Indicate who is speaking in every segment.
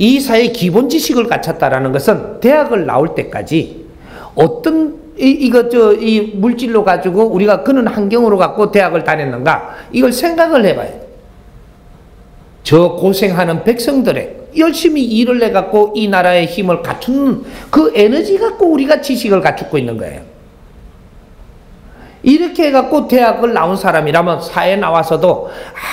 Speaker 1: 이 사회의 기본 지식을 갖췄다라는 것은 대학을 나올 때까지 어떤 이 물질로 가지고 우리가 그런 환경으로 갖고 대학을 다녔는가 이걸 생각을 해봐요. 저 고생하는 백성들의 열심히 일을 해 갖고 이 나라의 힘을 갖추는 그 에너지 갖고 우리가 지식을 갖추고 있는 거예요. 이렇게 해갖고 대학을 나온 사람이라면 사회에 나와서도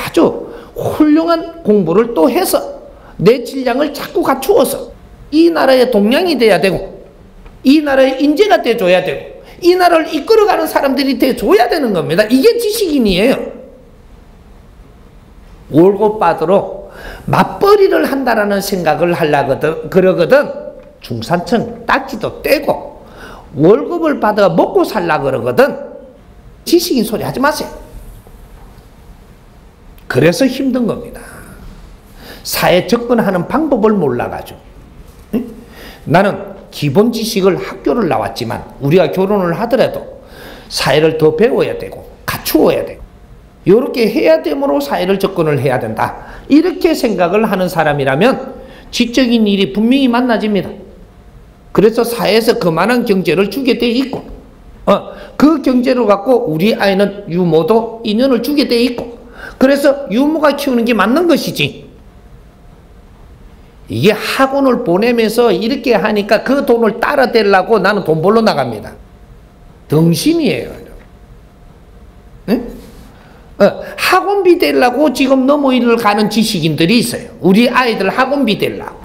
Speaker 1: 아주 훌륭한 공부를 또 해서 내 질량을 자꾸 갖추어서 이 나라의 동량이 돼야 되고 이 나라의 인재가 돼줘야 되고 이 나라를 이끌어가는 사람들이 돼줘야 되는 겁니다. 이게 지식인이에요. 월급 받으러 맞벌이를 한다라는 생각을 하려거든 그러거든 중산층 딱지도 떼고 월급을 받아 먹고 살라 그러거든 지식인 소리 하지 마세요. 그래서 힘든 겁니다. 사회에 접근하는 방법을 몰라가지고 응? 나는 기본 지식을 학교를 나왔지만 우리가 결혼을 하더라도 사회를 더 배워야 되고 갖추어야 되고 이렇게 해야 되므로 사회를 접근을 해야 된다. 이렇게 생각을 하는 사람이라면 지적인 일이 분명히 만나집니다. 그래서 사회에서 그만한 경제를 주게 돼 있고 그 경제를 갖고 우리 아이는 유모도 인연을 주게 돼 있고 그래서 유모가 키우는 게 맞는 것이지 이게 학원을 보내면서 이렇게 하니까 그 돈을 따라 대려고 나는 돈 벌러 나갑니다. 덩신이에요. 네? 학원비 대려고 지금 너머이를 가는 지식인들이 있어요. 우리 아이들 학원비 대려고.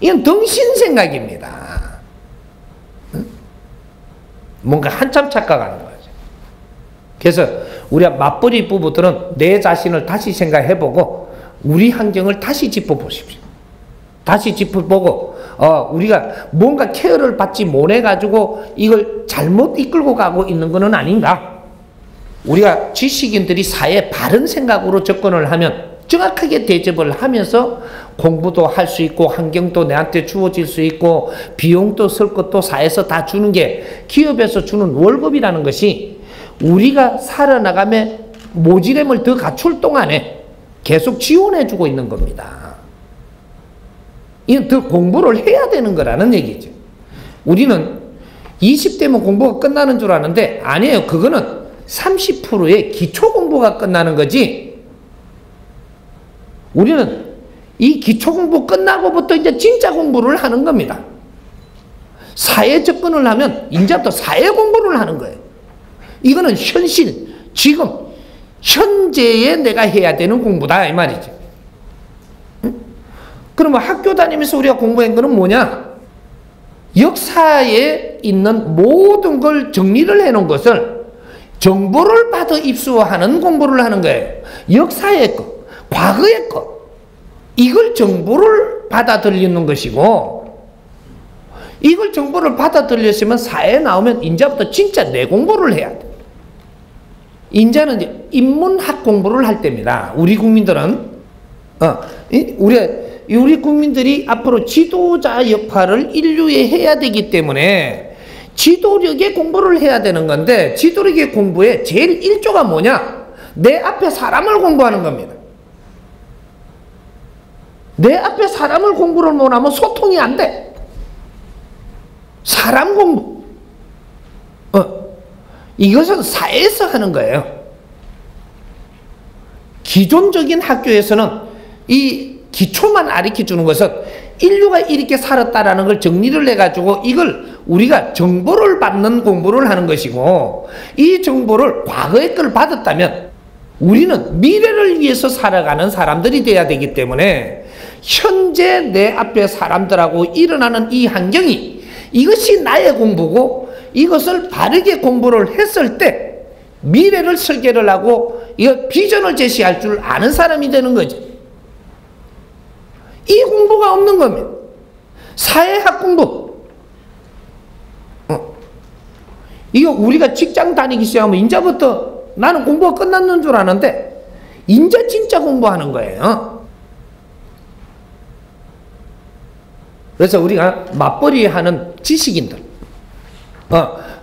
Speaker 1: 이건 덩신 생각입니다. 뭔가 한참 착각하는 거죠. 그래서 우리가 맞벌이 부부들은 내 자신을 다시 생각해보고 우리 환경을 다시 짚어보십시오. 다시 짚어보고 우리가 뭔가 케어를 받지 못해가지고 이걸 잘못 이끌고 가고 있는 것은 아닌가. 우리가 지식인들이 사회에 바른 생각으로 접근을 하면 정확하게 대접을 하면서 공부도 할 수 있고 환경도 내한테 주어질 수 있고 비용도 쓸 것도 사회에서 다 주는 게 기업에서 주는 월급이라는 것이 우리가 살아나가며 모지렘을 더 갖출 동안에 계속 지원해 주고 있는 겁니다. 이건 더 공부를 해야 되는 거라는 얘기죠. 우리는 20대면 공부가 끝나는 줄 아는데 아니에요. 그거는 30%의 기초 공부가 끝나는 거지. 우리는 이 기초 공부 끝나고부터 이제 진짜 공부를 하는 겁니다. 사회 접근을 하면 이제부터 사회 공부를 하는 거예요. 이거는 현실, 지금 현재에 내가 해야 되는 공부다 이 말이죠. 그러면 학교 다니면서 우리가 공부한 거는 뭐냐? 역사에 있는 모든 걸 정리를 해놓은 것을 정보를 받아 입수하는 공부를 하는 거예요. 역사의 것, 과거의 것, 이걸 정보를 받아들이는 것이고 이걸 정보를 받아들였으면 사회에 나오면 이제부터 진짜 내 공부를 해야 돼. 이제는 이제 인문학 공부를 할 때입니다. 우리 국민들은 우리 국민들이 앞으로 지도자 역할을 인류에 해야 되기 때문에 지도력의 공부를 해야 되는 건데 지도력의 공부의 제일 1조가 뭐냐? 내 앞에 사람을 공부하는 겁니다. 내 앞에 사람을 공부를 못하면 소통이 안 돼. 사람 공부. 이것은 사회에서 하는 거예요. 기존적인 학교에서는 이 기초만 가르쳐 주는 것은 인류가 이렇게 살았다라는 걸 정리를 해가지고 이걸 우리가 정보를 받는 공부를 하는 것이고 이 정보를 과거의 걸 받았다면 우리는 미래를 위해서 살아가는 사람들이 돼야 되기 때문에 현재 내 앞에 사람들하고 일어나는 이 환경이 이것이 나의 공부고 이것을 바르게 공부를 했을 때 미래를 설계를 하고 이거 비전을 제시할 줄 아는 사람이 되는 거죠. 이 공부가 없는 겁니다. 사회학 공부. 이거 우리가 직장 다니기 시작하면 이제부터 나는 공부가 끝났는 줄 아는데 이제 진짜 공부하는 거예요. 그래서 우리가 맞벌이 하는 지식인들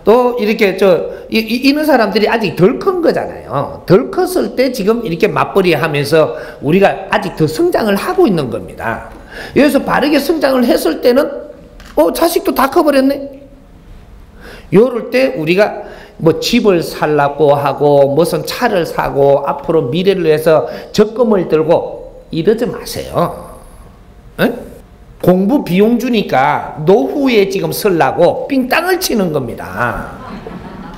Speaker 1: 또 이렇게 이런 사람들이 아직 덜 큰 거잖아요. 덜 컸을 때 지금 이렇게 맞벌이 하면서 우리가 아직 더 성장을 하고 있는 겁니다. 여기서 바르게 성장을 했을 때는 자식도 다 커버렸네. 요럴 때 우리가 뭐 집을 살라고 하고 무슨 차를 사고 앞으로 미래를 위해서 적금을 들고 이러지 마세요. 응? 공부 비용 주니까 노후에 지금 쓰려고 삥땅을 치는 겁니다.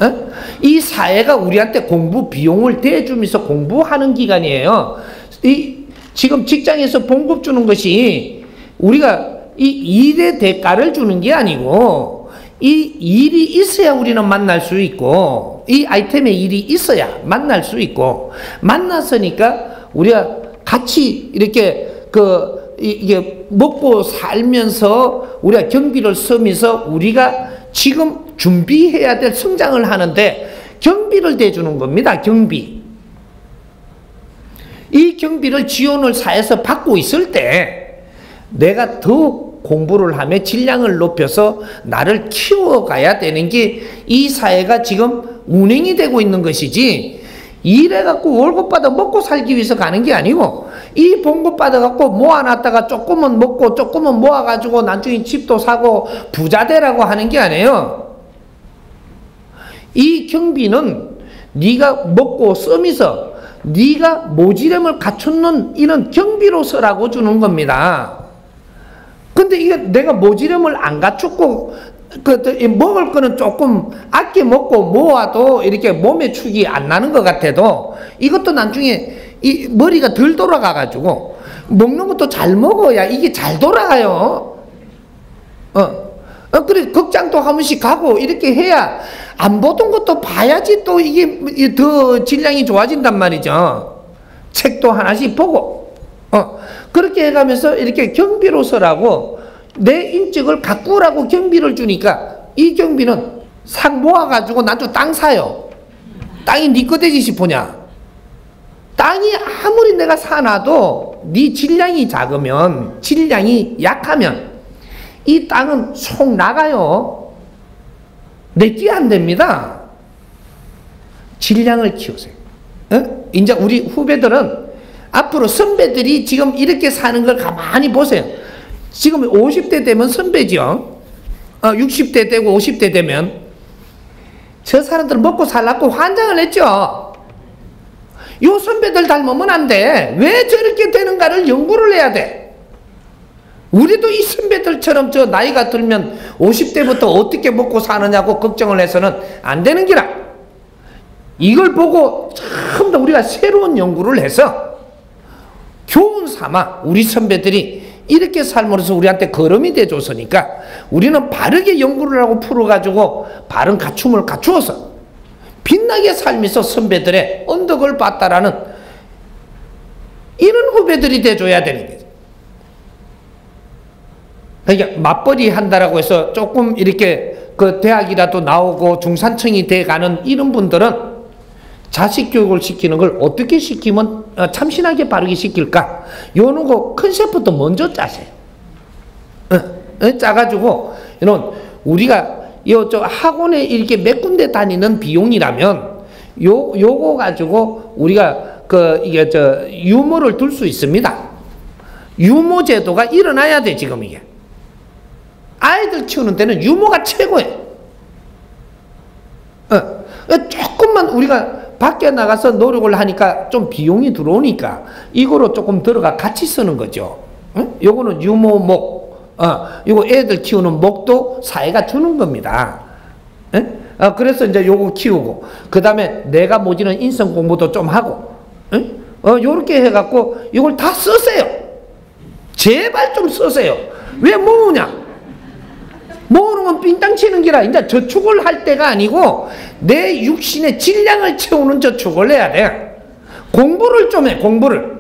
Speaker 1: 응? 이 사회가 우리한테 공부 비용을 대주면서 공부하는 기간이에요. 지금 직장에서 봉급 주는 것이 우리가 이 일의 대가를 주는 게 아니고 이 일이 있어야 우리는 만날 수 있고 이 아이템의 일이 있어야 만날 수 있고 만났으니까 우리가 같이 이렇게 이게 먹고 살면서 우리가 경비를 쓰면서 우리가 지금 준비해야 될 성장을 하는데 경비를 대주는 겁니다. 경비. 이 경비를 지원을 사회에서 받고 있을 때 내가 더욱 공부를 하며 질량을 높여서 나를 키워가야 되는 게 이 사회가 지금 운행이 되고 있는 것이지 일해갖고 월급 받아 먹고 살기 위해서 가는 게 아니고 이 봉급 받아갖고 모아놨다가 조금은 먹고 조금은 모아가지고 나중에 집도 사고 부자 되라고 하는 게 아니에요. 이 경비는 네가 먹고 쓰면서 네가 모지름을 갖추는 이런 경비로 쓰라고 주는 겁니다. 근데 이게 내가 모지름을 안 갖추고 먹을 거는 조금 아껴 먹고 모아도 이렇게 몸에 축이 안 나는 것 같아도 이것도 나중에 이 머리가 덜 돌아가 가지고 먹는 것도 잘 먹어야 이게 잘 돌아가요. 그래 극장도 한 번씩 가고 이렇게 해야 안 보던 것도 봐야지 또 이게 더 질량이 좋아진단 말이죠. 책도 하나씩 보고 그렇게 해가면서 이렇게 경비로 서라고 내 인적을 가꾸라고 경비를 주니까 이 경비는 상 모아가지고 나도 땅 사요. 땅이 네 거 되지 싶으냐? 땅이 아무리 내가 사놔도 네 질량이 작으면 질량이 약하면 이 땅은 속 나가요. 내게 안 됩니다. 질량을 키우세요. 이제 우리 후배들은 앞으로 선배들이 지금 이렇게 사는 걸 가만히 보세요. 지금 50대 되면 선배죠. 60대 되고 50대 되면 저 사람들 먹고 살라고 환장을 했죠. 요 선배들 닮으면 안 돼. 왜 저렇게 되는가를 연구를 해야 돼. 우리도 이 선배들처럼 저 나이가 들면 50대부터 어떻게 먹고 사느냐고 걱정을 해서는 안 되는 기라. 이걸 보고 참 더 우리가 새로운 연구를 해서 교훈 삼아 우리 선배들이 이렇게 삶으로서 우리한테 걸음이 돼줬으니까 우리는 바르게 연구를 하고 풀어가지고 바른 갖춤을 갖추어서 빛나게 살면서 선배들의 언덕을 봤다라는 이런 후배들이 돼줘야 되는 거죠. 그러니까 맞벌이 한다라고 해서 조금 이렇게 대학이라도 나오고 중산층이 돼가는 이런 분들은 자식 교육을 시키는 걸 어떻게 시키면 참신하게 바르게 시킬까? 요런 거 컨셉부터 먼저 짜세요. 짜가지고 이런 우리가 저 학원에 이렇게 몇 군데 다니는 비용이라면 요거 가지고 우리가 이게 유모를 둘 수 있습니다. 유모 제도가 일어나야 돼. 지금 이게 아이들 키우는 데는 유모가 최고예요. 조금만 우리가 밖에 나가서 노력을 하니까 좀 비용이 들어오니까 이거로 조금 들어가 같이 쓰는 거죠. 요거는 유모목, 요거 애들 키우는 목도 사회가 주는 겁니다. 그래서 이제 요거 키우고, 그 다음에 내가 모지는 인성 공부도 좀 하고, 요렇게 해갖고 이걸 다 쓰세요. 제발 좀 쓰세요. 왜 모으냐? 모으는 건 삥땅 치는 기라. 이제 저축을 할 때가 아니고 내 육신의 질량을 채우는 저축을 해야 돼. 공부를 좀 해, 공부를.